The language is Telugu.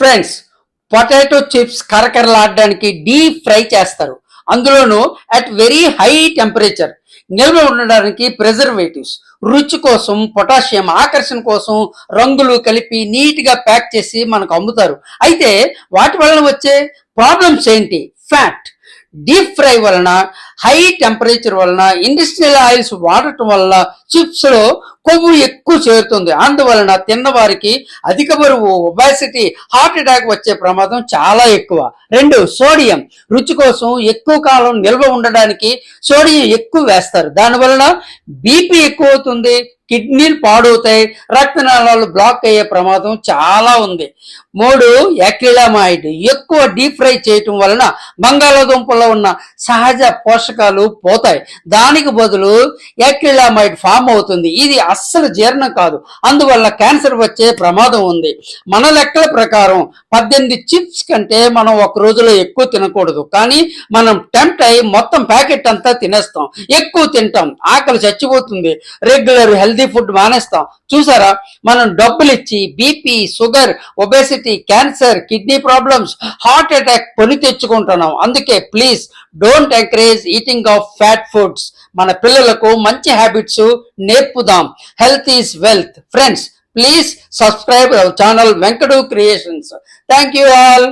ఫ్రెండ్స్, పొటాటో చిప్స్ కరకరలాడడానికి డీప్ ఫ్రై చేస్తారు. అందులోనూ అట్ వెరీ హై టెంపరేచర్. నిల్వ ఉండడానికి ప్రిజర్వేటివ్స్, రుచి కోసం, పొటాషియం ఆకర్షణ కోసం రంగులు కలిపి నీట్గా ప్యాక్ చేసి మనకు అమ్ముతారు. అయితే వాటి వలన వచ్చే ప్రాబ్లమ్స్ ఏంటి? ఫ్యాట్. డీప్ ఫ్రై వలన, హై టెంపరేచర్ వలన, ఇండస్ట్రియల్ ఆయిల్స్ వాడటం వల్ల చిప్స్ లో కొవ్వు ఎక్కువ చేరుతుంది. అందువలన తిన్నవారికి అధిక బరువు, ఒబాసిటీ, హార్ట్ అటాక్ వచ్చే ప్రమాదం చాలా ఎక్కువ. 2, సోడియం. రుచి కోసం ఎక్కువ కాలం నిల్వ ఉండడానికి సోడియం ఎక్కువ వేస్తారు. దానివలన బీపీ ఎక్కువ అవుతుంది, కిడ్నీలు పాడవుతాయి, రక్తనాళాలు బ్లాక్ అయ్యే ప్రమాదం చాలా ఉంది. 3, యాక్రిలామైడ్. ఎక్కువ డీప్ ఫ్రై చేయటం వలన బంగాళాదుంపల్లో ఉన్న సహజ పోషకాలు పోతాయి. దానికి బదులు యాక్రిలామైడ్ ఫామ్ అవుతుంది. ఇది అస్సలు జీర్ణం కాదు. అందువల్ల క్యాన్సర్ వచ్చే ప్రమాదం ఉంది. మన లెక్కల ప్రకారం 18 చిప్స్ కంటే మనం ఒక రోజులో ఎక్కువ తినకూడదు. కానీ మనం టెంప్ట్ అయి మొత్తం ప్యాకెట్ అంతా తినేస్తాం. ఎక్కువ తింటాం, ఆకలి చచ్చిపోతుంది, రెగ్యులర్ హెల్తీ ఫుడ్ మానేస్తాం. చూసారా, మనం డబ్బులు ఇచ్చి BP, sugar, obesity, cancer, kidney problems, heart attack కొని తెచ్చుకుంటున్నాం. అందుకే please don't encourage eating of fat foods. మన పిల్లలకు మంచి హ్యాబిట్స్ నేర్పుదాం. Health is wealth. Friends, please subscribe our channel Venkatu creations. Thank you all.